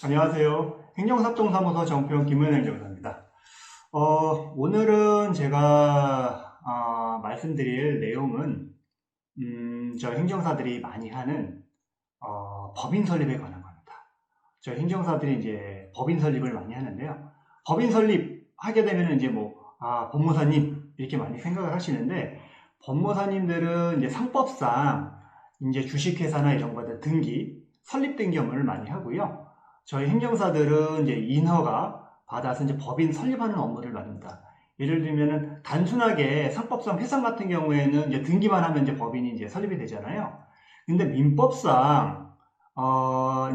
안녕하세요. 행정사업동사무소 정표영 김은행 행정사입니다. 오늘은 제가 말씀드릴 내용은 저희 행정사들이 많이 하는 법인 설립에 관한 겁니다. 저희 행정사들이 이제 법인 설립을 많이 하는데요. 법인 설립하게 되면 이제 법무사님 이렇게 많이 생각을 하시는데, 법무사님들은 이제 상법상 이제 주식회사나 이런 것들 등기, 설립된 경우를 많이 하고요. 저희 행정사들은 이제 인허가 받아서 이제 법인 설립하는 업무를 맡습니다. 예를 들면은 단순하게 상법상 회상 같은 경우에는 이제 등기만 하면 이제 법인이 이제 설립이 되잖아요. 근데 민법상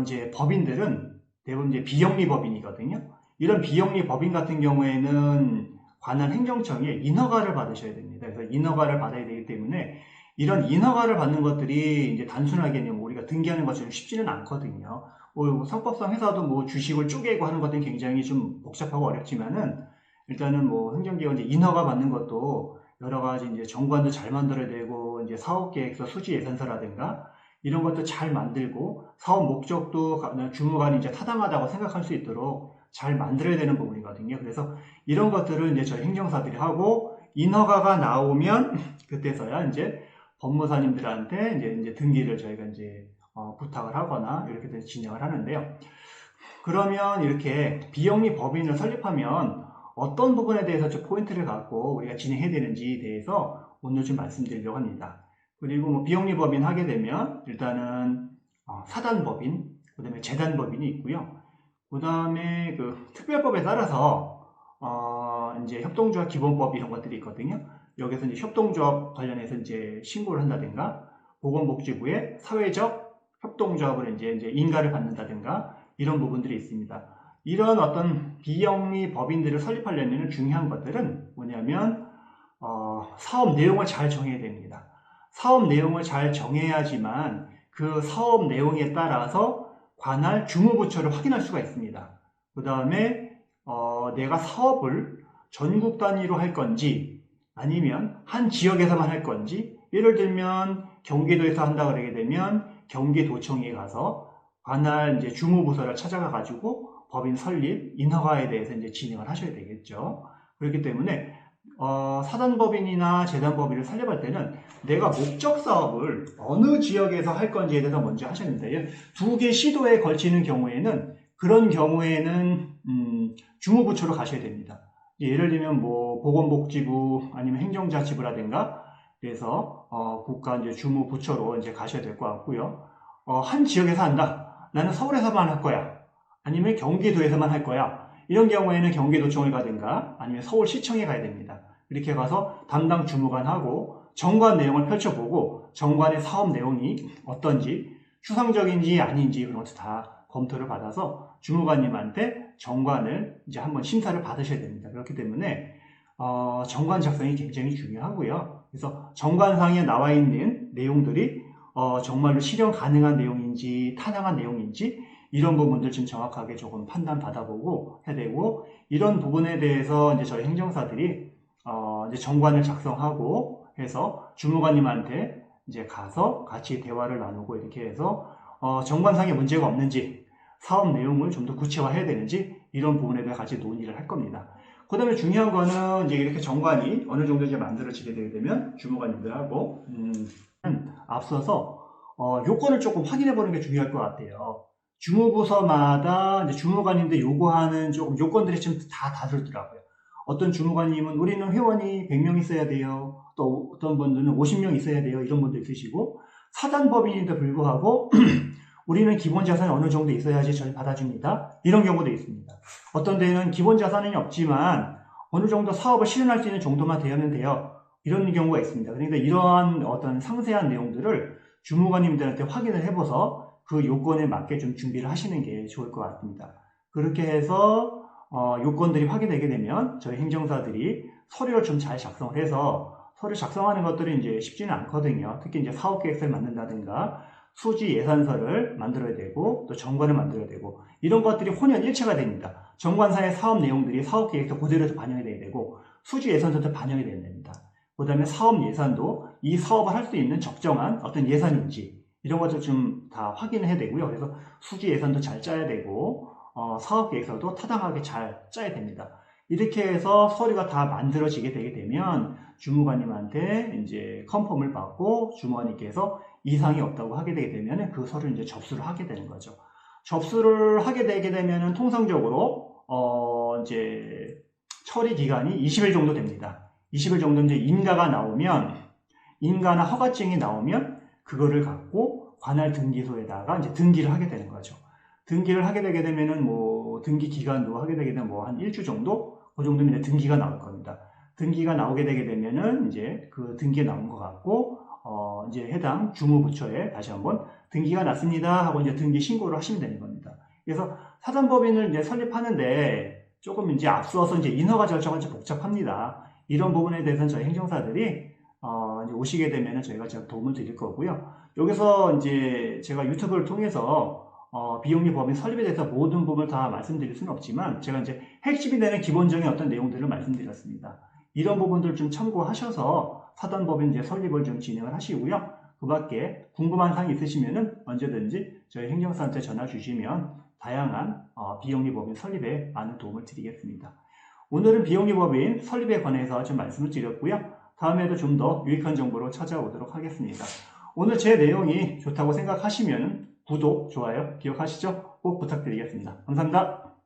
이제 법인들은 대부분 이제 비영리 법인이거든요. 이런 비영리 법인 같은 경우에는 관할 행정청에 인허가를 받으셔야 됩니다. 그래서 인허가를 받아야 되기 때문에 이런 인허가를 받는 것들이 이제 단순하게 우리가 등기하는 것처럼 쉽지는 않거든요. 상법상 회사도 주식을 쪼개고 하는 것들은 굉장히 좀 복잡하고 어렵지만은, 일단은 행정기관 이제 인허가 받는 것도 여러 가지 이제 정관도 잘 만들어야 되고, 이제 사업계획서, 수지 예산서라든가 이런 것도 잘 만들고, 사업 목적도 주무관이 이제 타당하다고 생각할 수 있도록 잘 만들어야 되는 부분이거든요. 그래서 이런 것들을 이제 저희 행정사들이 하고, 인허가가 나오면 그때서야 이제 법무사님들한테 이제 등기를 저희가 이제 부탁을 하거나 이렇게 진행을 하는데요. 그러면 이렇게 비영리 법인을 설립하면 어떤 부분에 대해서 좀 포인트를 갖고 우리가 진행해야 되는지에 대해서 오늘 좀 말씀드리려고 합니다. 그리고 비영리 법인 하게 되면 일단은 사단법인, 그 다음에 재단법인이 있고요. 그 다음에 그 특별법에 따라서 이제 협동조합 기본법 이런 것들이 있거든요. 여기서 이제 협동조합 관련해서 이제 신고를 한다든가, 보건복지부의 사회적 협동조합으로 이제 인가를 받는다든가 이런 부분들이 있습니다. 이런 어떤 비영리 법인들을 설립하려면 중요한 것들은 뭐냐면 사업 내용을 잘 정해야 됩니다. 사업 내용을 잘 정해야지만 그 사업 내용에 따라서 관할 주무부처를 확인할 수가 있습니다. 그 다음에 내가 사업을 전국 단위로 할 건지 아니면 한 지역에서만 할 건지, 예를 들면 경기도에서 한다 그러게 되면 경기도청에 가서 관할 이제 주무부서를 찾아가 가지고 법인 설립, 인허가에 대해서 이제 진행을 하셔야 되겠죠. 그렇기 때문에 사단법인이나 재단법인을 설립할 때는 내가 목적 사업을 어느 지역에서 할 건지에 대해서 먼저 하셨는데요. 두 개 시도에 걸치는 경우에는, 그런 경우에는 주무부처로 가셔야 됩니다. 예를 들면 보건복지부 아니면 행정자치부라든가, 그래서 국가 이제 주무부처로 이제 가셔야 될 것 같고요. 한 지역에서 한다. 나는 서울에서만 할 거야. 아니면 경기도에서만 할 거야. 이런 경우에는 경기도청을 가든가 아니면 서울시청에 가야 됩니다. 이렇게 가서 담당 주무관하고 정관 내용을 펼쳐보고, 정관의 사업 내용이 어떤지, 추상적인지 아닌지 그런 것도 다 검토를 받아서 주무관님한테 정관을 이제 한번 심사를 받으셔야 됩니다. 그렇기 때문에 정관 작성이 굉장히 중요하고요. 그래서 정관상에 나와 있는 내용들이 정말로 실현 가능한 내용인지 타당한 내용인지 이런 부분들 지금 정확하게 조금 판단 받아보고 해야 되고, 이런 부분에 대해서 이제 저희 행정사들이 이제 정관을 작성하고 해서 주무관님한테 이제 가서 같이 대화를 나누고, 이렇게 해서 정관상에 문제가 없는지, 사업 내용을 좀 더 구체화해야 되는지 이런 부분에 대해 같이 논의를 할 겁니다. 그 다음에 중요한 거는 이제 이렇게 정관이 어느 정도 이제 만들어지게 되게 되면 주무관님들하고 앞서서 요건을 조금 확인해 보는 게 중요할 것 같아요. 주무부서마다 이제 주무관님들 요구하는 조금 요건들이 좀 다 다르더라고요. 어떤 주무관님은 우리는 회원이 100명 있어야 돼요. 또 어떤 분들은 50명 있어야 돼요. 이런 분도 있으시고, 사단법인인데도 불구하고 우리는 기본 자산이 어느 정도 있어야지 저희 받아줍니다. 이런 경우도 있습니다. 어떤 데는 기본 자산이 없지만 어느 정도 사업을 실현할 수 있는 정도만 되면 돼요. 이런 경우가 있습니다. 그러니까 이러한 어떤 상세한 내용들을 주무관님들한테 확인을 해봐서 그 요건에 맞게 좀 준비를 하시는 게 좋을 것 같습니다. 그렇게 해서 요건들이 확인되게 되면 저희 행정사들이 서류를 좀 잘 작성을 해서, 서류 작성하는 것들이 이제 쉽지는 않거든요. 특히 이제 사업계획서를 만든다든가 수지 예산서를 만들어야 되고 또 정관을 만들어야 되고, 이런 것들이 혼연일체가 됩니다. 정관상의 사업 내용들이 사업계획서 그대로 반영이 돼야 되고, 수지 예산서도 반영이 돼야 됩니다. 그 다음에 사업 예산도 이 사업을 할 수 있는 적정한 어떤 예산인지 이런 것들 좀 다 확인해야 되고요. 그래서 수지 예산도 잘 짜야 되고, 사업계획서도 타당하게 잘 짜야 됩니다. 이렇게 해서 서류가 다 만들어지게 되게 되면 주무관님한테 이제 컨펌을 받고 주무관님께서 이상이 없다고 하게 되게 되면 그 서류를 이제 접수를 하게 되는 거죠. 접수를 하게 되게 되면 통상적으로 이제 처리 기간이 20일 정도 됩니다. 20일 정도 이제 인가나 허가증이 나오면 그거를 갖고 관할 등기소에다가 이제 등기를 하게 되는 거죠. 등기를 하게 되게 되면은 뭐 등기 기간도 하게 되게 되면 뭐 한 일주 정도 그 정도면 이제 등기가 나올 겁니다. 등기가 나오게 되게 되면은 이제 그 등기에 나온 것 같고 이제 해당 주무부처에 다시 한번 등기가 났습니다 하고 이제 등기 신고를 하시면 되는 겁니다. 그래서 사단법인을 이제 설립하는데 조금 이제 앞서서 이제 인허가 절차가 좀 복잡합니다. 이런 부분에 대해서는 저희 행정사들이 이제 오시게 되면은 저희가 도움을 드릴 거고요. 여기서 이제 제가 유튜브를 통해서 비영리 법인 설립에 대해서 모든 부분을 다 말씀드릴 수는 없지만 제가 이제 핵심이 되는 기본적인 어떤 내용들을 말씀드렸습니다. 이런 부분들 좀 참고하셔서 사단법인 이제 설립을 좀 진행을 하시고요. 그 밖에 궁금한 사항이 있으시면은 언제든지 저희 행정사한테 전화 주시면 다양한 비영리 법인 설립에 많은 도움을 드리겠습니다. 오늘은 비영리 법인 설립에 관해서 좀 말씀을 드렸고요. 다음에도 좀 더 유익한 정보로 찾아오도록 하겠습니다. 오늘 제 내용이 좋다고 생각하시면 구독, 좋아요 기억하시죠? 꼭 부탁드리겠습니다. 감사합니다.